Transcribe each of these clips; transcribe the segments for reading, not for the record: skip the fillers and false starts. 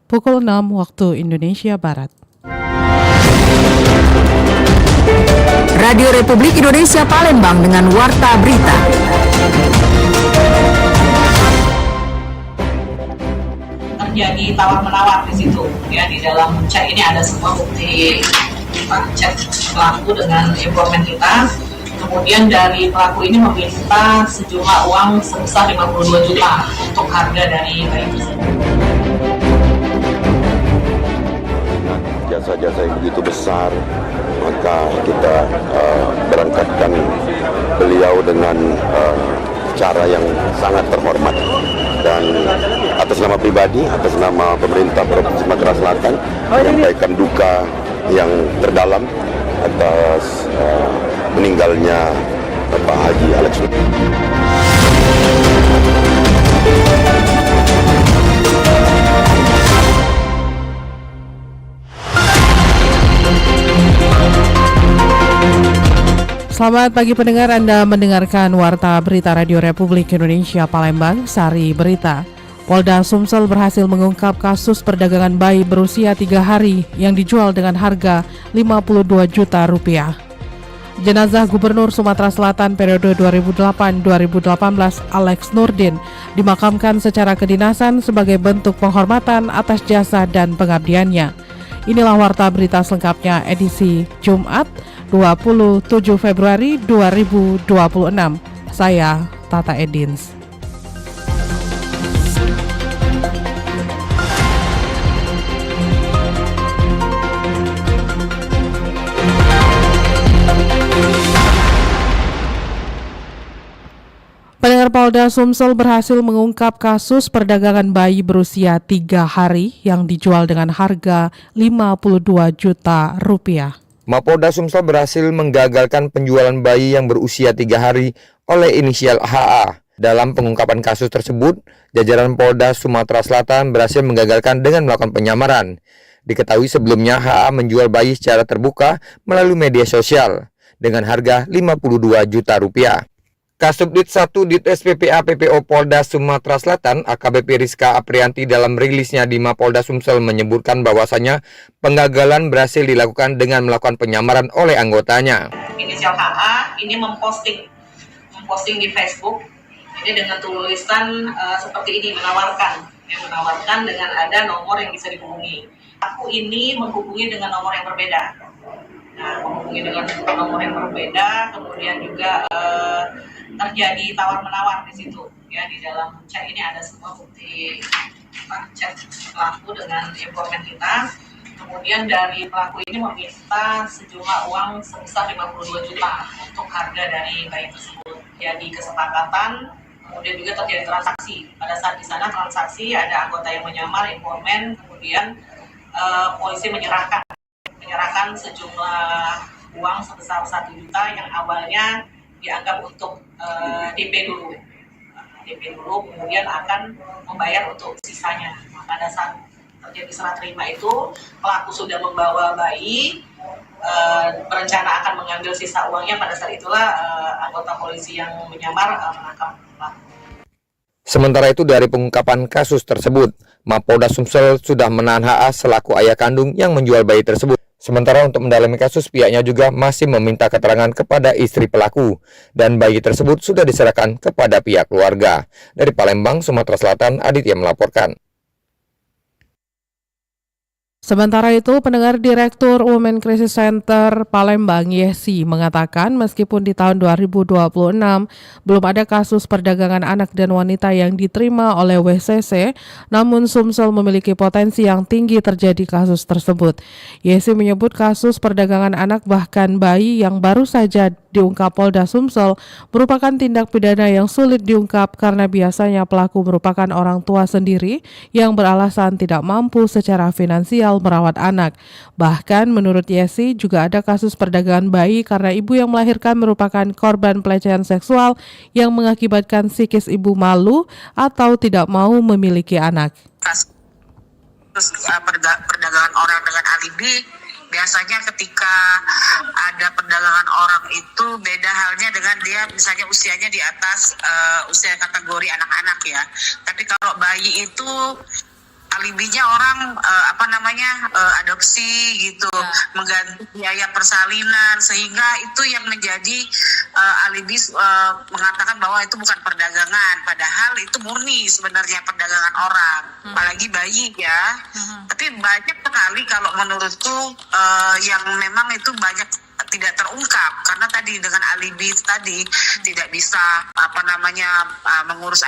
pukul 6 waktu Indonesia Barat. Radio Republik Indonesia Palembang dengan Warta Berita. Terjadi tawar-menawar di situ, ya, di dalam chat ini ada semua bukti chat pelaku dengan informan kita. Kemudian dari pelaku ini meminta sejumlah uang sebesar 52 juta untuk harga dari bayi tersebut. Jasa-jasa yang begitu besar, maka kita berangkatkan beliau dengan cara yang sangat terhormat. Dan atas nama pribadi, atas nama pemerintah Provinsi Sumatera Selatan, menyampaikan duka yang terdalam atas meninggalnya Bapak Haji Alex Nurdin. Selamat pagi pendengar, Anda mendengarkan Warta Berita Radio Republik Indonesia Palembang, Sari Berita. Polda Sumsel berhasil mengungkap kasus perdagangan bayi berusia 3 hari yang dijual dengan harga 52 juta rupiah. Jenazah Gubernur Sumatera Selatan periode 2008-2018 Alex Nurdin dimakamkan secara kedinasan sebagai bentuk penghormatan atas jasa dan pengabdiannya. Inilah Warta Berita selengkapnya edisi Jumat 27 Februari 2026. Saya Tata Edins. Pendengar, Polda Sumsel berhasil mengungkap kasus perdagangan bayi berusia 3 hari yang dijual dengan harga 52 juta rupiah. Mapolda Sumsel berhasil menggagalkan penjualan bayi yang berusia 3 hari oleh inisial HA. Dalam pengungkapan kasus tersebut, jajaran Polda Sumatera Selatan berhasil menggagalkan dengan melakukan penyamaran. Diketahui sebelumnya HA menjual bayi secara terbuka melalui media sosial dengan harga 52 juta rupiah. Kasubdit 1 Ditres PPA PPO Polda Sumatera Selatan AKBP Rizka Aprianti dalam rilisnya di Mapolda Sumsel menyebutkan bahwasanya penggagalan berhasil dilakukan dengan melakukan penyamaran oleh anggotanya. Inisial HA ini memposting di Facebook ini dengan tulisan seperti ini, menawarkan dengan ada nomor yang bisa dihubungi. Aku ini menghubungi dengan nomor yang berbeda. Menghubungi dengan nomor yang berbeda, kemudian juga terjadi tawar-menawar di situ, ya, di dalam chat ini ada semua bukti chat pelaku dengan informan kita. Kemudian dari pelaku ini meminta sejumlah uang sebesar 52 juta untuk harga dari bayi tersebut. Jadi kesepakatan, kemudian juga terjadi transaksi. Pada saat di sana transaksi ada anggota yang menyamar informan, kemudian polisi menyerahkan sejumlah uang sebesar 1 juta yang awalnya dianggap untuk DP dulu, kemudian akan membayar untuk sisanya. Pada saat terjadi serah terima itu, pelaku sudah membawa bayi, berencana akan mengambil sisa uangnya. Pada saat itulah anggota polisi yang menyamar menangkap pelaku. Sementara itu dari pengungkapan kasus tersebut, Mapolda Sumsel sudah menahan HA selaku ayah kandung yang menjual bayi tersebut. Sementara untuk mendalami kasus, pihaknya juga masih meminta keterangan kepada istri pelaku dan bayi tersebut sudah diserahkan kepada pihak keluarga. Dari Palembang, Sumatera Selatan, Aditya melaporkan. Sementara itu, pendengar Direktur Women Crisis Center Palembang Yesi mengatakan meskipun di tahun 2026 belum ada kasus perdagangan anak dan wanita yang diterima oleh WCC, namun Sumsel memiliki potensi yang tinggi terjadi kasus tersebut. Yesi menyebut kasus perdagangan anak bahkan bayi yang baru saja diungkap Polda Sumsel merupakan tindak pidana yang sulit diungkap karena biasanya pelaku merupakan orang tua sendiri yang beralasan tidak mampu secara finansial merawat anak. Bahkan menurut Yesi juga ada kasus perdagangan bayi karena ibu yang melahirkan merupakan korban pelecehan seksual yang mengakibatkan psikis ibu malu atau tidak mau memiliki anak. Kasus perdagangan orang dengan alibi, biasanya ketika ada perdagangan orang itu beda halnya dengan dia misalnya usianya di atas usia kategori anak-anak ya. Tapi kalau bayi itu alibinya orang adopsi gitu, mengganti biaya persalinan, sehingga itu yang menjadi alibi mengatakan bahwa itu bukan perdagangan, padahal itu murni sebenarnya perdagangan orang, apalagi bayi ya. Tapi banyak sekali kalau menurutku yang memang itu banyak tidak terungkap karena tadi dengan alibi tadi tidak bisa mengurus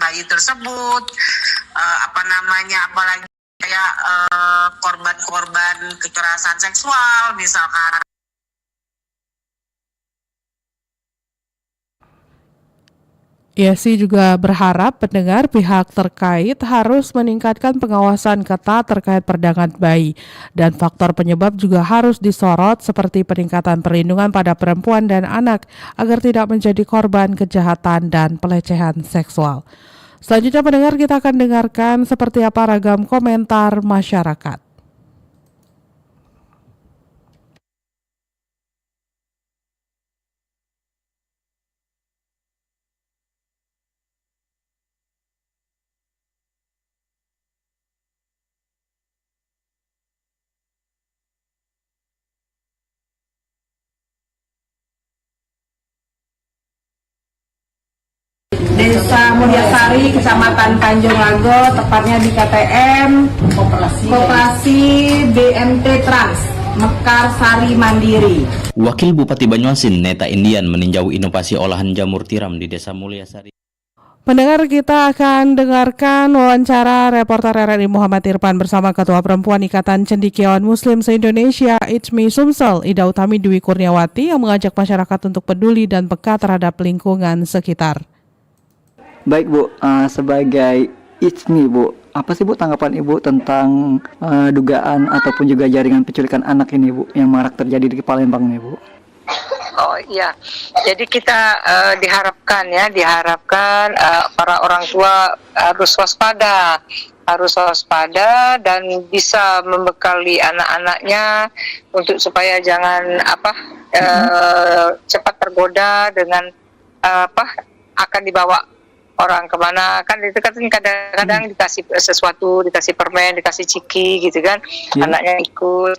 bayi tersebut, apalagi kayak korban-korban kekerasan seksual misalkan. Yesi juga berharap pendengar pihak terkait harus meningkatkan pengawasan ketat terkait perdagangan bayi dan faktor penyebab juga harus disorot seperti peningkatan perlindungan pada perempuan dan anak agar tidak menjadi korban kejahatan dan pelecehan seksual. Selanjutnya pendengar, kita akan dengarkan seperti apa ragam komentar masyarakat. Desa Mulyasari, Kecamatan Tanjung Lago, tepatnya di KTM Koperasi BMT Trans Mekar Sari Mandiri. Wakil Bupati Banyuasin, Neta Indian, meninjau inovasi olahan jamur tiram di Desa Mulyasari. Pendengar, kita akan dengarkan wawancara reporter RRI Muhammad Irfan bersama Ketua Perempuan Ikatan Cendekiawan Muslim se-Indonesia ICMI Sumsel, Ida Utami Dwi Kurniawati, yang mengajak masyarakat untuk peduli dan peka terhadap lingkungan sekitar. Baik Bu, sebagai ICMI Bu, apa sih Bu tanggapan Ibu tentang dugaan ataupun juga jaringan penculikan anak ini Bu, yang marak terjadi di Palembang nih Bu? Oh iya, jadi kita diharapkan para orang tua harus waspada dan bisa membekali anak-anaknya untuk supaya jangan cepat tergoda dengan akan dibawa orang kemana, kan itu kan kadang-kadang dikasih sesuatu, dikasih permen, dikasih ciki gitu kan, anaknya ikut.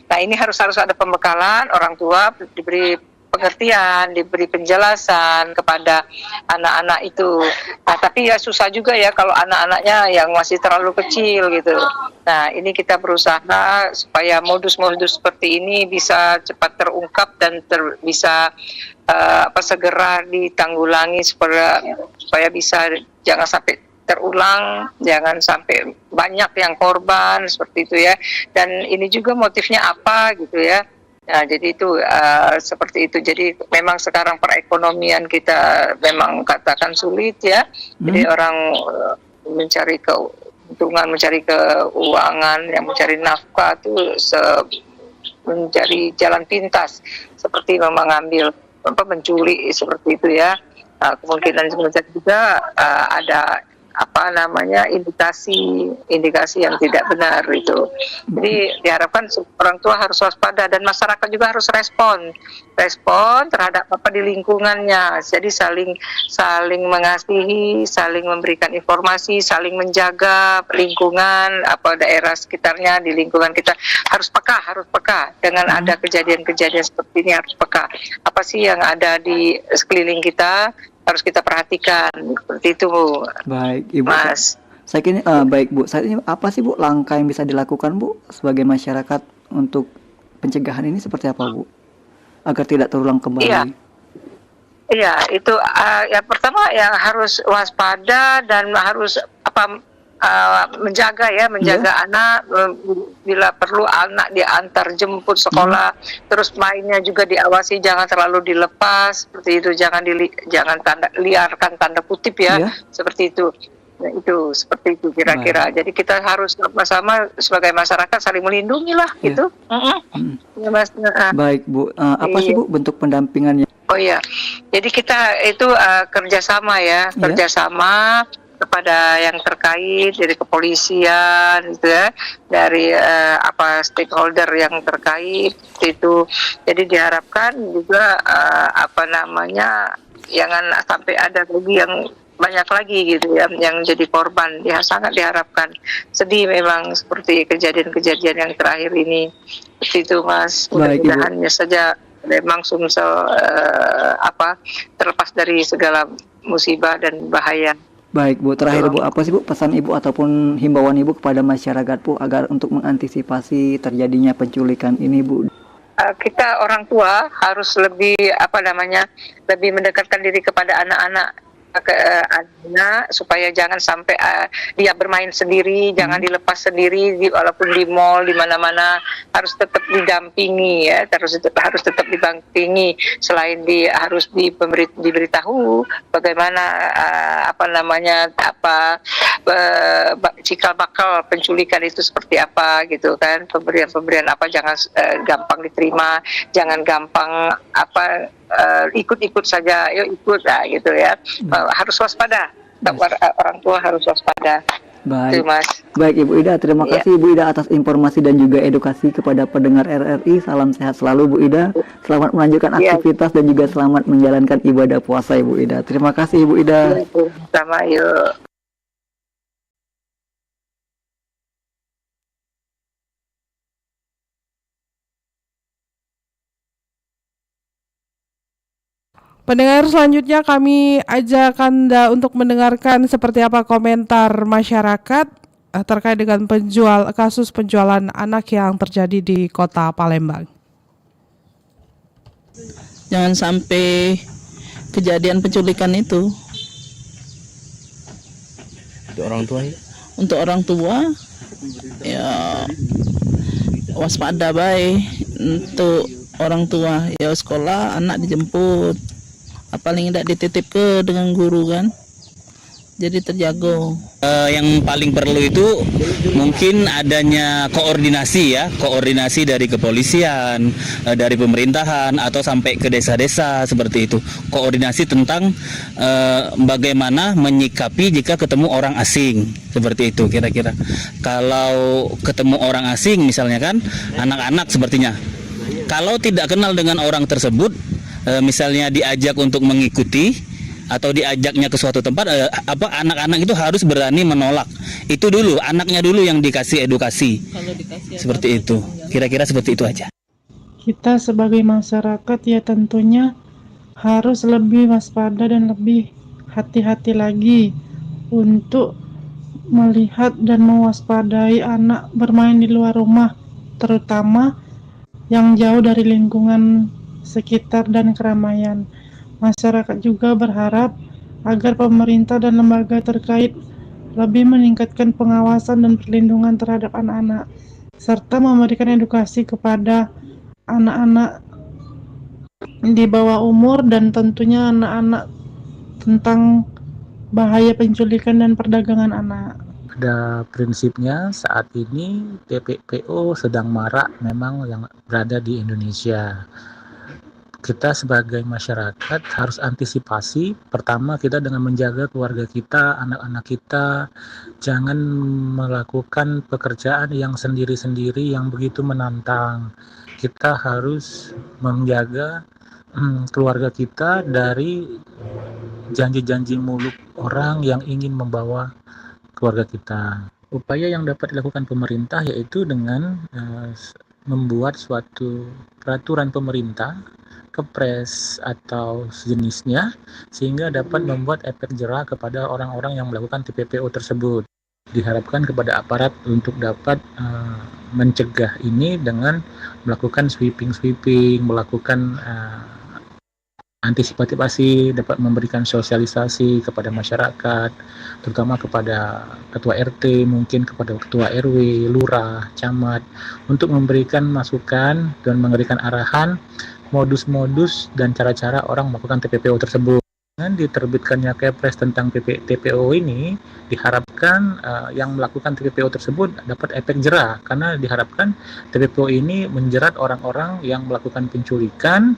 Nah ini harus ada pembekalan, orang tua diberi pengertian, diberi penjelasan kepada anak-anak itu. Nah tapi ya susah juga ya kalau anak-anaknya yang masih terlalu kecil gitu. Nah ini kita berusaha supaya modus-modus seperti ini bisa cepat terungkap dan bisa segera ditanggulangi supaya bisa jangan sampai terulang, jangan sampai banyak yang korban seperti itu ya. Dan ini juga motifnya apa gitu ya. Nah, jadi itu seperti itu. Jadi memang sekarang perekonomian kita memang katakan sulit ya. Jadi orang mencari keuntungan, mencari keuangan, yang mencari nafkah itu mencari jalan pintas seperti mengambil menculik seperti itu ya. Kemungkinan juga ada indikasi yang tidak benar itu. Jadi diharapkan orang tua harus waspada dan masyarakat juga harus respon terhadap di lingkungannya. Jadi saling mengasihi, saling memberikan informasi, saling menjaga lingkungan daerah sekitarnya. Di lingkungan kita harus peka dengan ada kejadian-kejadian seperti ini, harus peka. Apa sih yang ada di sekeliling kita harus kita perhatikan, seperti itu Bu. Baik Ibu. Mas. Saya kini baik Bu. Saat ini apa sih Bu langkah yang bisa dilakukan Bu sebagai masyarakat untuk pencegahan ini seperti apa Bu? Agar tidak terulang kembali. Iya, itu yang pertama yang harus waspada dan harus menjaga anak, bila perlu anak diantar jemput sekolah, terus mainnya juga diawasi, jangan terlalu dilepas seperti itu, jangan liarkan tanda kutip ya, seperti itu. Nah, itu seperti itu kira-kira. Jadi kita harus sama-sama sebagai masyarakat saling melindungi lah gitu. Ya, Mas. Baik Bu, apa sih Bu bentuk pendampingannya? Oh iya, jadi kita itu kerjasama kepada yang terkait dari kepolisian gitu ya, dari stakeholder yang terkait itu. Jadi diharapkan juga jangan sampai ada lagi yang banyak lagi gitu ya yang jadi korban. Ya sangat diharapkan. Sedih memang seperti kejadian-kejadian yang terakhir ini. Seperti itu Mas. Baik, Ibu. Mudah-mudahan saja memang Sumsel terlepas dari segala musibah dan bahaya. Baik Bu, terakhir Bu, apa sih Bu pesan Ibu ataupun himbauan Ibu kepada masyarakat Bu agar untuk mengantisipasi terjadinya penculikan ini Bu? Kita orang tua harus lebih lebih mendekatkan diri kepada anak-anak supaya jangan sampai dia bermain sendiri, jangan dilepas sendiri walaupun di mall di mana-mana, harus tetap didampingi ya, harus tetap didampingi, selain harus diberitahu bagaimana cikal bakal penculikan itu seperti apa gitu kan, pemberian apa jangan gampang diterima, jangan gampang ikut-ikut saja, yuk ikut gitu ya. Harus waspada. Orang tua harus waspada. Baik. Itu, Mas. Baik Ibu Ida, terima kasih Ibu Ida atas informasi dan juga edukasi kepada pendengar RRI. Salam sehat selalu Bu Ida. Selamat melanjutkan aktivitas dan juga selamat menjalankan ibadah puasa Ibu Ida. Terima kasih Ibu Ida. Sama yuk. Pendengar selanjutnya kami ajak Anda untuk mendengarkan seperti apa komentar masyarakat terkait dengan kasus penjualan anak yang terjadi di Kota Palembang. Jangan sampai kejadian penculikan itu. Untuk orang tua ya? Untuk orang tua ya waspada baik. Untuk orang tua ya sekolah anak dijemput, paling tidak dititip dengan guru kan, jadi terjaga. Yang paling perlu itu mungkin adanya koordinasi dari kepolisian, dari pemerintahan atau sampai ke desa-desa seperti itu. Koordinasi tentang bagaimana menyikapi jika ketemu orang asing seperti itu kira-kira. Kalau ketemu orang asing misalnya kan, anak-anak sepertinya. Kalau tidak kenal dengan orang tersebut, misalnya diajak untuk mengikuti atau diajaknya ke suatu tempat, anak-anak itu harus berani menolak. Itu dulu, anaknya dulu yang dikasih edukasi. Kalau dikasih seperti itu. Kira-kira seperti itu aja. Kita sebagai masyarakat ya tentunya harus lebih waspada dan lebih hati-hati lagi untuk melihat dan mewaspadai anak bermain di luar rumah, terutama yang jauh dari lingkungan sekitar dan keramaian. Masyarakat juga berharap agar pemerintah dan lembaga terkait lebih meningkatkan pengawasan dan perlindungan terhadap anak-anak, serta memberikan edukasi kepada anak-anak di bawah umur dan tentunya anak-anak tentang bahaya penculikan dan perdagangan anak. Pada prinsipnya saat ini TPPO sedang marak memang yang berada di Indonesia. Kita sebagai masyarakat harus antisipasi. Pertama, kita dengan menjaga keluarga kita, anak-anak kita, jangan melakukan pekerjaan yang sendiri-sendiri yang begitu menantang. Kita harus menjaga keluarga kita dari janji-janji mulut orang yang ingin membawa keluarga kita. Upaya yang dapat dilakukan pemerintah yaitu dengan membuat suatu peraturan pemerintah, kepres atau sejenisnya, sehingga dapat membuat efek jera kepada orang-orang yang melakukan TPPO tersebut. Diharapkan kepada aparat untuk dapat mencegah ini dengan melakukan sweeping, melakukan antisipasi, dapat memberikan sosialisasi kepada masyarakat, terutama kepada ketua RT, mungkin kepada ketua RW, lurah, camat, untuk memberikan masukan dan memberikan arahan modus-modus dan cara-cara orang melakukan TPPO tersebut. Dengan diterbitkannya kepres tentang TPPO ini, diharapkan yang melakukan TPPO tersebut dapat efek jera, karena diharapkan TPPO ini menjerat orang-orang yang melakukan penculikan,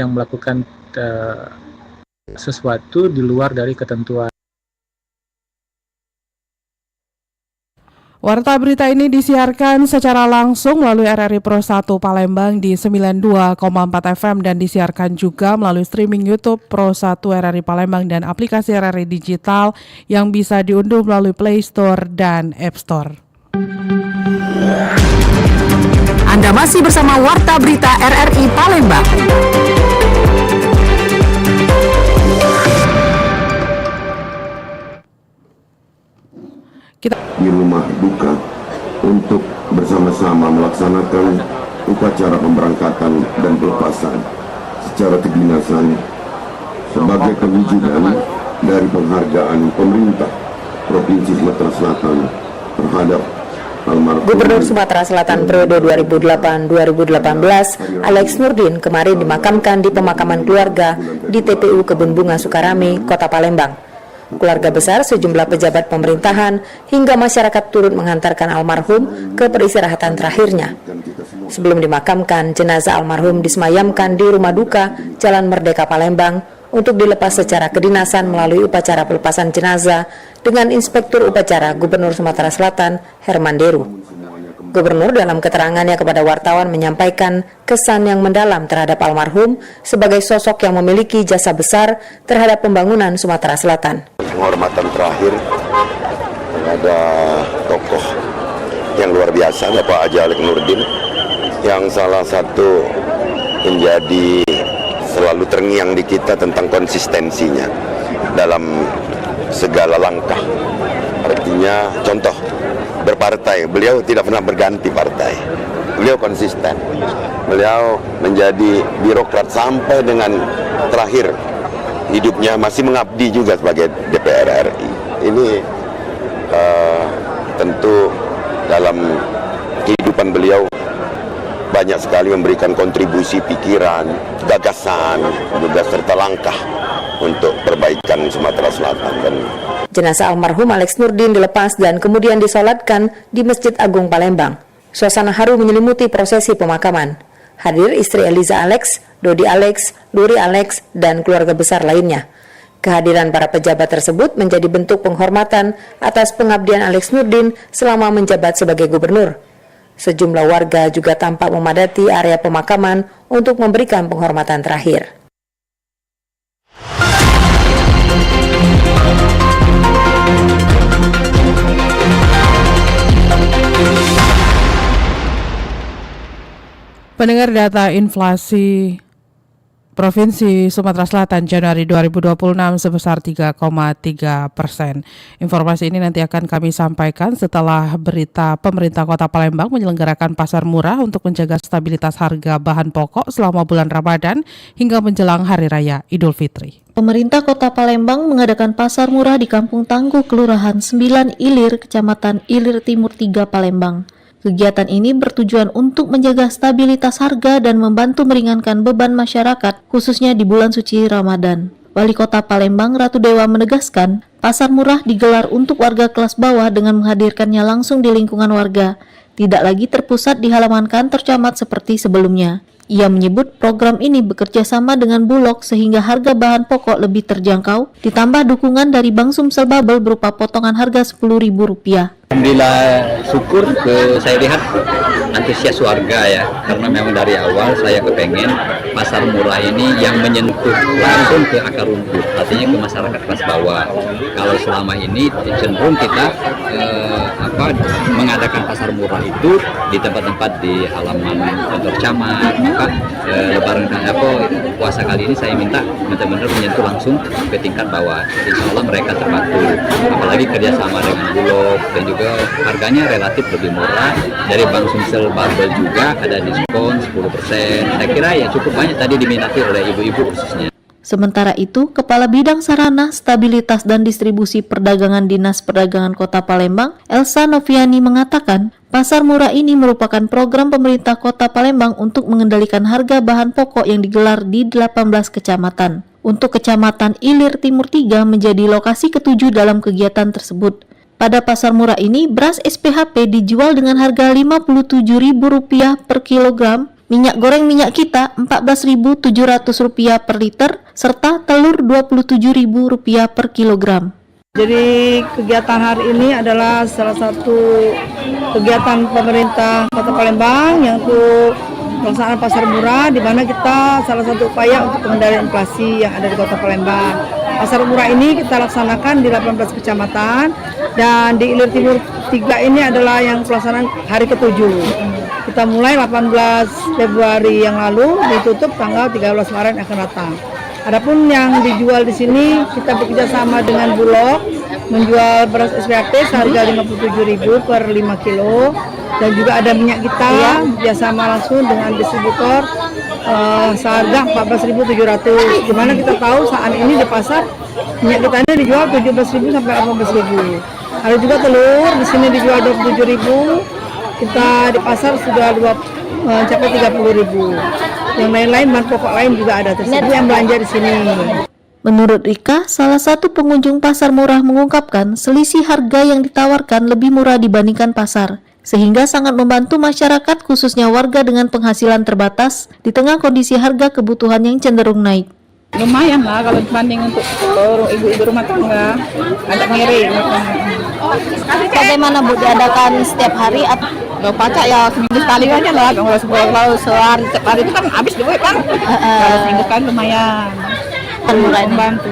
yang melakukan sesuatu di luar dari ketentuan. Warta berita ini disiarkan secara langsung melalui RRI Pro 1 Palembang di 92,4 FM dan disiarkan juga melalui streaming YouTube Pro 1 RRI Palembang dan aplikasi RRI Digital yang bisa diunduh melalui Play Store dan App Store. Anda masih bersama Warta Berita RRI Palembang. Di rumah duka untuk bersama-sama melaksanakan upacara pemberangkatan dan pelepasan secara kedinasan sebagai pewujudan dari penghargaan pemerintah Provinsi Sumatera Selatan terhadap almarhum Gubernur Sumatera Selatan periode 2008-2018 Alex Nurdin kemarin dimakamkan di pemakaman keluarga di TPU Kebun Bunga Sukarame, Kota Palembang. Keluarga besar, sejumlah pejabat pemerintahan, hingga masyarakat turut menghantarkan almarhum ke peristirahatan terakhirnya. Sebelum dimakamkan, jenazah almarhum disemayamkan di rumah duka Jalan Merdeka Palembang untuk dilepas secara kedinasan melalui upacara pelepasan jenazah dengan Inspektur Upacara Gubernur Sumatera Selatan Herman Deru. Gubernur dalam keterangannya kepada wartawan menyampaikan kesan yang mendalam terhadap almarhum sebagai sosok yang memiliki jasa besar terhadap pembangunan Sumatera Selatan. Penghormatan terakhir ada tokoh yang luar biasa, Bapak Haji Alex Nurdin, yang salah satu menjadi selalu terngiang di kita tentang konsistensinya dalam segala langkah. Artinya contoh berpartai, beliau tidak pernah berganti partai, beliau konsisten, beliau menjadi birokrat sampai dengan terakhir hidupnya masih mengabdi juga sebagai DPR RI. Ini tentu dalam kehidupan beliau banyak sekali memberikan kontribusi pikiran, gagasan, juga serta langkah untuk perbaikan Sumatera Selatan. Jenazah almarhum Alex Nurdin dilepas dan kemudian disolatkan di Masjid Agung Palembang. Suasana haru menyelimuti prosesi pemakaman. Hadir istri Eliza Alex, Dodi Alex, Luri Alex, dan keluarga besar lainnya. Kehadiran para pejabat tersebut menjadi bentuk penghormatan atas pengabdian Alex Nurdin selama menjabat sebagai gubernur. Sejumlah warga juga tampak memadati area pemakaman untuk memberikan penghormatan terakhir. Pendengar, data inflasi Provinsi Sumatera Selatan Januari 2026 sebesar 3,3%. Informasi ini nanti akan kami sampaikan setelah berita pemerintah Kota Palembang menyelenggarakan pasar murah untuk menjaga stabilitas harga bahan pokok selama bulan Ramadan hingga menjelang Hari Raya Idul Fitri. Pemerintah Kota Palembang mengadakan pasar murah di Kampung Tangguh, Kelurahan 9 Ilir, Kecamatan Ilir Timur 3, Palembang. Kegiatan ini bertujuan untuk menjaga stabilitas harga dan membantu meringankan beban masyarakat, khususnya di bulan suci Ramadan. Wali Kota Palembang Ratu Dewa menegaskan, pasar murah digelar untuk warga kelas bawah dengan menghadirkannya langsung di lingkungan warga, tidak lagi terpusat di halaman kantor camat seperti sebelumnya. Ia menyebut program ini bekerja sama dengan Bulog sehingga harga bahan pokok lebih terjangkau, ditambah dukungan dari Bank Sumsel Babel berupa potongan harga Rp10.000. Alhamdulillah, syukur saya lihat antusias warga ya, karena memang dari awal saya kepengen pasar murah ini yang menyentuh langsung ke akar rumput, artinya ke masyarakat kelas bawah. Kalau selama ini cenderung kita mengadakan pasar murah itu di tempat-tempat di halaman kantor camat, maka lebaran puasa kali ini saya minta benar-benar menyentuh langsung ke tingkat bawah. Insya Allah mereka terbantu, apalagi kerjasama dengan Bulog dan juga harganya relatif lebih murah. Dari Bank Sumsel Babel juga ada diskon 10%. Saya kira ya cukup banyak tadi diminati oleh ibu-ibu khususnya. Sementara itu, Kepala Bidang Sarana, Stabilitas dan Distribusi Perdagangan Dinas Perdagangan Kota Palembang, Elsa Noviani mengatakan, pasar murah ini merupakan program pemerintah Kota Palembang untuk mengendalikan harga bahan pokok yang digelar di 18 kecamatan. Untuk Kecamatan Ilir Timur 3 menjadi lokasi ketujuh dalam kegiatan tersebut. Pada pasar murah ini, beras SPHP dijual dengan harga Rp57.000 per kilogram, minyak goreng minyak kita Rp14.700 per liter, serta telur Rp27.000 per kilogram. Jadi kegiatan hari ini adalah salah satu kegiatan pemerintah Kota Palembang yang untuk pelaksanaan pasar murah, di mana kita salah satu upaya untuk pengendalian inflasi yang ada di Kota Palembang. Pasar murah ini kita laksanakan di 18 kecamatan dan di Ilir Timur 3 ini adalah yang pelaksanaan hari ke-7. Kita mulai 18 Februari yang lalu, ditutup tanggal 13 Maret yang akan datang. Adapun yang dijual di sini kita bekerja sama dengan Bulog menjual beras SPAT seharga 57.000 per 5 kilo dan juga ada minyak kita bekerjasama langsung dengan distributor seharga 14.700. Dimana kita tahu saat ini di pasar minyak kita ini dijual 17.000 sampai 18.000. Ada juga telur di sini dijual 27.000. Kita di pasar sudah mencapai 30.000. Yang lain-lain bahan pokok lain juga ada tersebut yang belanja di sini. Menurut Rika, salah satu pengunjung pasar murah mengungkapkan selisih harga yang ditawarkan lebih murah dibandingkan pasar, sehingga sangat membantu masyarakat khususnya warga dengan penghasilan terbatas di tengah kondisi harga kebutuhan yang cenderung naik. Lumayan lah kalau dibanding untuk ibu-ibu rumah tangga, agak miring. Bagaimana Bu, diadakan setiap hari atau Pacak ya seminggu sekali aja lah, kalau sehari itu kan habis duit kan. Kalau seminggu sekali lumayan. Membantu.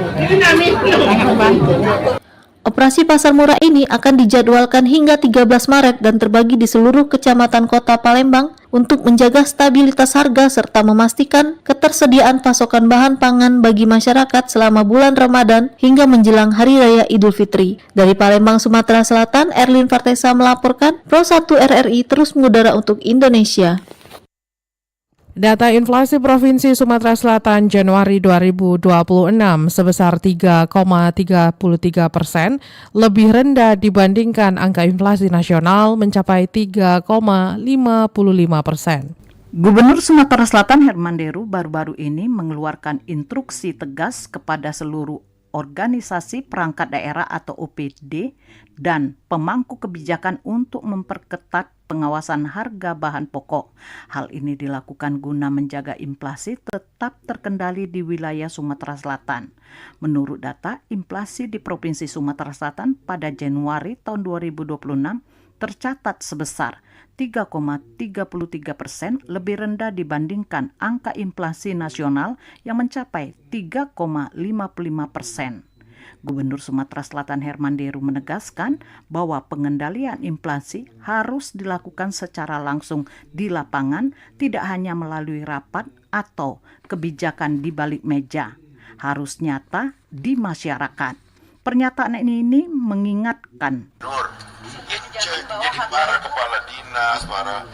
Sangat membantu. Operasi pasar murah ini akan dijadwalkan hingga 13 Maret dan terbagi di seluruh kecamatan Kota Palembang untuk menjaga stabilitas harga serta memastikan ketersediaan pasokan bahan pangan bagi masyarakat selama bulan Ramadan hingga menjelang Hari Raya Idul Fitri. Dari Palembang, Sumatera Selatan, Erlin Fartesa melaporkan, Pro 1 RRI terus mengudara untuk Indonesia. Data inflasi Provinsi Sumatera Selatan Januari 2026 sebesar 3,33%, lebih rendah dibandingkan angka inflasi nasional mencapai 3,55%. Gubernur Sumatera Selatan Herman Deru baru-baru ini mengeluarkan instruksi tegas kepada seluruh organisasi perangkat daerah atau OPD dan pemangku kebijakan untuk memperketat pengawasan harga bahan pokok. Hal ini dilakukan guna menjaga inflasi tetap terkendali di wilayah Sumatera Selatan. Menurut data, inflasi di Provinsi Sumatera Selatan pada Januari tahun 2026 tercatat sebesar 3,33%, lebih rendah dibandingkan angka inflasi nasional yang mencapai 3,55%. Gubernur Sumatera Selatan Herman Deru menegaskan bahwa pengendalian inflasi harus dilakukan secara langsung di lapangan, tidak hanya melalui rapat atau kebijakan di balik meja, harus nyata di masyarakat. Pernyataan ini mengingatkan jadi para kepala dinas, para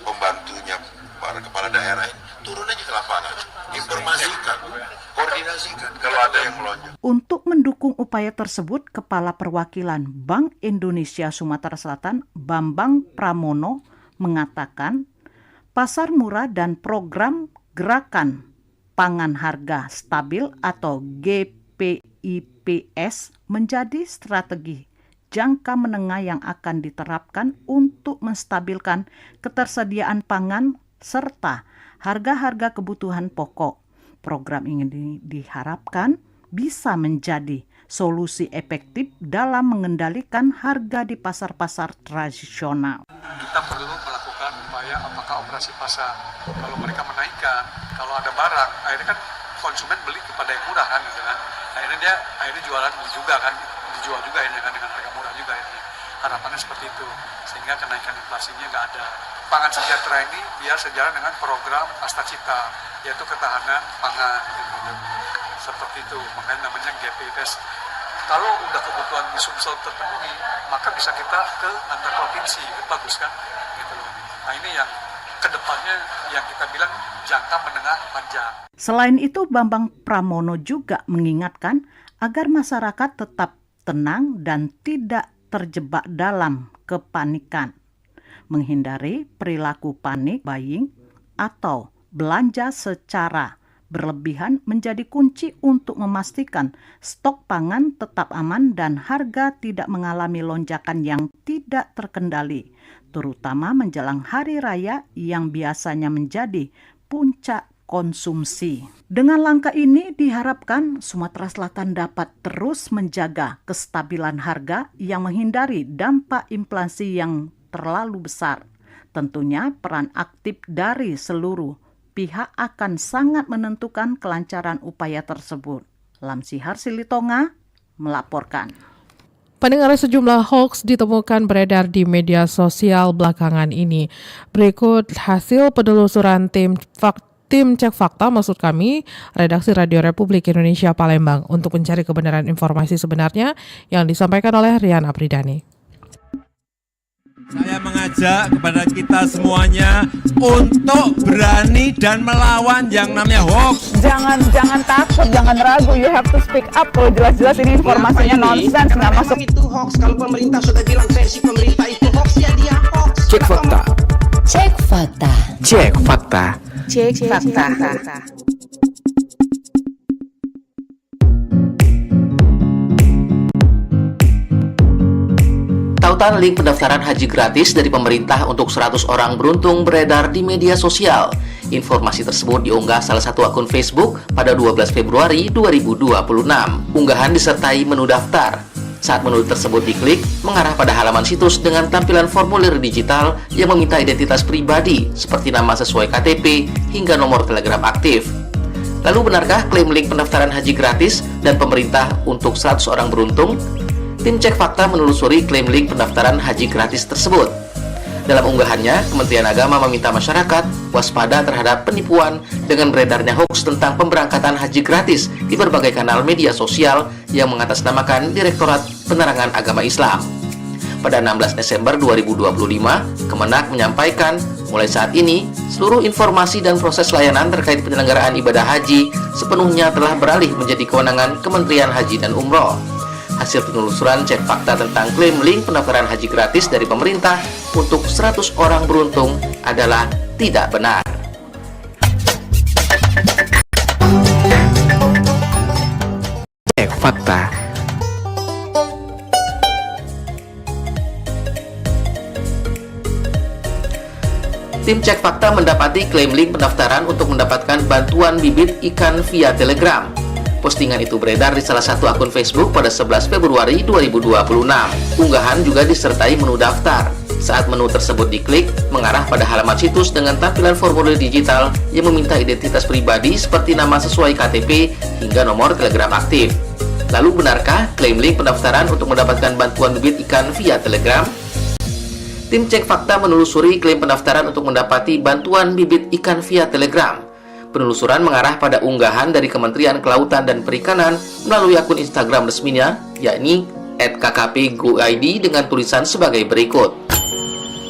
pembantunya, para kepala daerah turun aja ke lapangan, informasikan, koordinasikan kalau ada yang melonjak. Untuk mendukung upaya tersebut, Kepala Perwakilan Bank Indonesia Sumatera Selatan Bambang Pramono mengatakan pasar murah dan program Gerakan Pangan Harga Stabil atau GPIPS menjadi strategi jangka menengah yang akan diterapkan untuk menstabilkan ketersediaan pangan serta harga-harga kebutuhan pokok. Program ini diharapkan bisa menjadi solusi efektif dalam mengendalikan harga di pasar-pasar tradisional. Kita perlu melakukan upaya apakah operasi pasar. Kalau mereka menaikkan, kalau ada barang, akhirnya kan konsumen beli kepada yang murah kan, gitu kan. Akhirnya dia jualan juga kan, dijual juga ini kan dengan harga murah juga ini. Harapannya seperti itu, sehingga kenaikan inflasinya nggak ada. Pangan sejahtera ini biar sejalan dengan program Astacita, yaitu ketahanan pangan gitu. Seperti itu, makanya namanya GPIPS. Kalau udah kebutuhan di Sumsel terpenuhi, maka bisa kita ke antar provinsi, itu bagus kan? Gitu. Nah ini yang kedepannya yang kita bilang jangka menengah panjang. Selain itu, Bambang Pramono juga mengingatkan agar masyarakat tetap tenang dan tidak terjebak dalam kepanikan, menghindari perilaku panik buying atau belanja secara berlebihan menjadi kunci untuk memastikan stok pangan tetap aman dan harga tidak mengalami lonjakan yang tidak terkendali, terutama menjelang hari raya yang biasanya menjadi puncak konsumsi. Dengan langkah ini diharapkan Sumatera Selatan dapat terus menjaga kestabilan harga yang menghindari dampak inflasi yang terlalu besar. Tentunya peran aktif dari seluruh pihak akan sangat menentukan kelancaran upaya tersebut. Lamsihar Silitonga melaporkan. Pendengar, sejumlah hoax ditemukan beredar di media sosial belakangan ini. Berikut hasil penelusuran tim Cek Fakta, maksud kami, redaksi Radio Republik Indonesia Palembang, untuk mencari kebenaran informasi sebenarnya yang disampaikan oleh Rian Apridani. Saya mengajak kepada kita semuanya untuk berani dan melawan yang namanya hoax. Jangan takut, jangan ragu. You have to speak up. Kalau jelas-jelas ini informasinya nonsens, nggak masuk. Itu hoax. Kalau pemerintah sudah bilang versi pemerintah itu hoax, ya dia hoax. Cek fakta. Cek fakta. Cek fakta. Cek fakta. Tautan link pendaftaran haji gratis dari pemerintah untuk 100 orang beruntung beredar di media sosial. Informasi tersebut diunggah salah satu akun Facebook pada 12 Februari 2026. Unggahan disertai menu daftar. Saat menu tersebut diklik, mengarah pada halaman situs dengan tampilan formulir digital yang meminta identitas pribadi seperti nama sesuai KTP hingga nomor telegram aktif. Lalu benarkah klaim link pendaftaran haji gratis dan pemerintah untuk 100 orang beruntung? Tim Cek Fakta menelusuri klaim link pendaftaran haji gratis tersebut. Dalam unggahannya, Kementerian Agama meminta masyarakat waspada terhadap penipuan dengan beredarnya hoax tentang pemberangkatan haji gratis di berbagai kanal media sosial yang mengatasnamakan Direktorat Penerangan Agama Islam. Pada 16 Desember 2025, Kemenak menyampaikan, mulai saat ini, seluruh informasi dan proses layanan terkait penyelenggaraan ibadah haji sepenuhnya telah beralih menjadi kewenangan Kementerian Haji dan Umroh. Hasil penelusuran Cek Fakta tentang klaim link pendaftaran haji gratis dari pemerintah untuk 100 orang beruntung adalah tidak benar. Cek Fakta. Tim Cek Fakta mendapati klaim link pendaftaran untuk mendapatkan bantuan bibit ikan via Telegram. Postingan itu beredar di salah satu akun Facebook pada 11 Februari 2026. Unggahan juga disertai menu daftar. Saat menu tersebut diklik, mengarah pada halaman situs dengan tampilan formulir digital yang meminta identitas pribadi seperti nama sesuai KTP hingga nomor telegram aktif. Lalu benarkah klaim link pendaftaran untuk mendapatkan bantuan bibit ikan via Telegram? Tim Cek Fakta menelusuri klaim pendaftaran untuk mendapati bantuan bibit ikan via Telegram. Penelusuran mengarah pada unggahan dari Kementerian Kelautan dan Perikanan melalui akun Instagram resminya, yakni @kkp.go.id dengan tulisan sebagai berikut.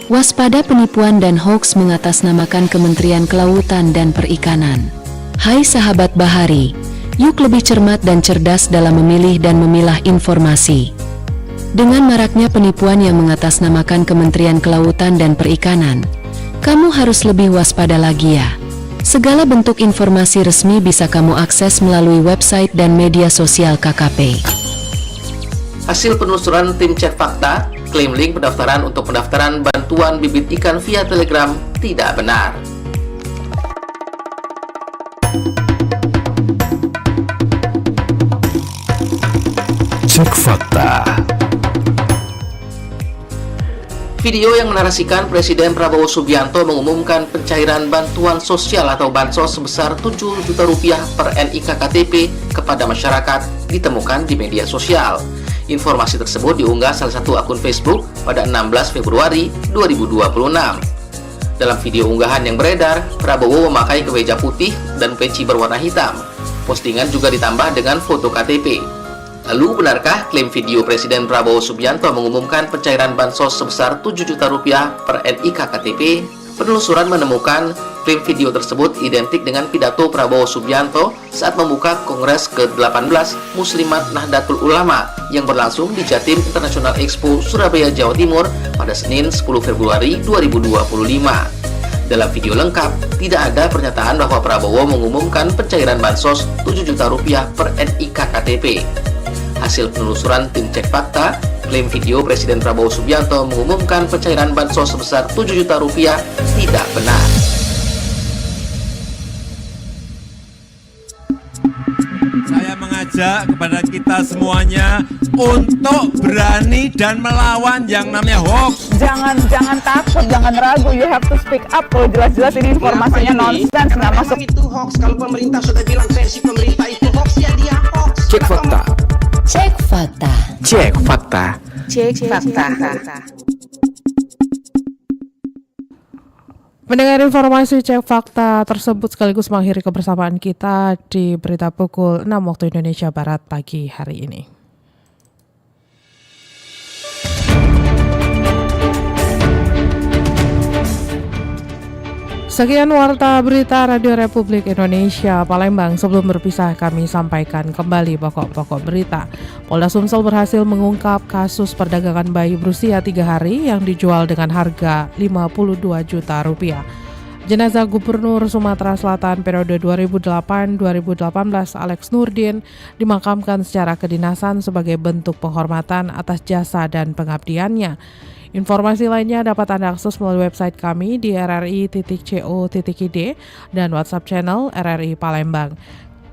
Waspada penipuan dan hoaks mengatasnamakan Kementerian Kelautan dan Perikanan. Hai sahabat bahari, yuk lebih cermat dan cerdas dalam memilih dan memilah informasi. Dengan maraknya penipuan yang mengatasnamakan Kementerian Kelautan dan Perikanan, kamu harus lebih waspada lagi ya. Segala bentuk informasi resmi bisa kamu akses melalui website dan media sosial KKP. Hasil penelusuran Tim Cek Fakta, klaim link pendaftaran untuk pendaftaran bantuan bibit ikan via Telegram tidak benar. Cek Fakta. Video yang menarasikan Presiden Prabowo Subianto mengumumkan pencairan bantuan sosial atau bansos sebesar 7 juta rupiah per NIK KTP kepada masyarakat ditemukan di media sosial. Informasi tersebut diunggah salah satu akun Facebook pada 16 Februari 2026. Dalam video unggahan yang beredar, Prabowo memakai kemeja putih dan peci berwarna hitam. Postingan juga ditambah dengan foto KTP. Lalu benarkah klaim video Presiden Prabowo Subianto mengumumkan pencairan bansos sebesar 7 juta rupiah per NIK KTP? Penelusuran menemukan klaim video tersebut identik dengan pidato Prabowo Subianto saat membuka Kongres ke-18 Muslimat Nahdlatul Ulama yang berlangsung di Jatim International Expo, Surabaya, Jawa Timur pada Senin 10 Februari 2025. Dalam video lengkap, tidak ada pernyataan bahwa Prabowo mengumumkan pencairan bansos 7 juta rupiah per NIK KTP. Hasil penelusuran Tim Cek Fakta, klaim video Presiden Prabowo Subianto mengumumkan pencairan bansos sebesar 7 juta rupiah tidak benar. mengajak kepada kita semuanya untuk berani dan melawan yang namanya hoax. Jangan takut, jangan ragu, you have to speak up. Kalau jelas-jelas ini informasinya nonsens, nggak masuk. Itu hoax. Kalau pemerintah sudah bilang versi pemerintah itu hoax, ya dia hoax. Cek fakta. Cek fakta. Cek fakta. Cek fakta. Mendengar informasi cek fakta tersebut sekaligus mengakhiri kebersamaan kita di berita pukul 6 waktu Indonesia Barat pagi hari ini. Sekian warta berita Radio Republik Indonesia Palembang. Sebelum berpisah kami sampaikan kembali pokok-pokok berita. Polda Sumsel berhasil mengungkap kasus perdagangan bayi berusia 3 hari yang dijual dengan harga 52 juta rupiah. Jenazah Gubernur Sumatera Selatan periode 2008-2018 Alex Nurdin dimakamkan secara kedinasan sebagai bentuk penghormatan atas jasa dan pengabdiannya. Informasi lainnya dapat Anda akses melalui website kami di rri.co.id dan WhatsApp channel RRI Palembang.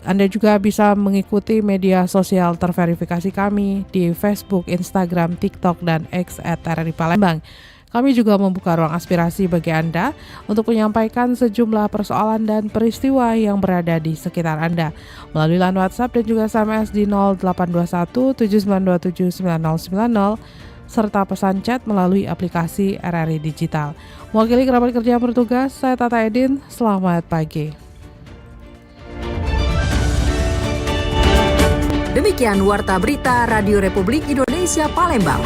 Anda juga bisa mengikuti media sosial terverifikasi kami di Facebook, Instagram, TikTok, dan X @RRI Palembang. Kami juga membuka ruang aspirasi bagi Anda untuk menyampaikan sejumlah persoalan dan peristiwa yang berada di sekitar Anda melalui line WhatsApp dan juga SMS di 0821 7927 9090 serta pesan chat melalui aplikasi RRI Digital. Mewakili kerabat kerja yang bertugas, saya Tata Edin, selamat pagi. Demikian Warta Berita Radio Republik Indonesia Palembang.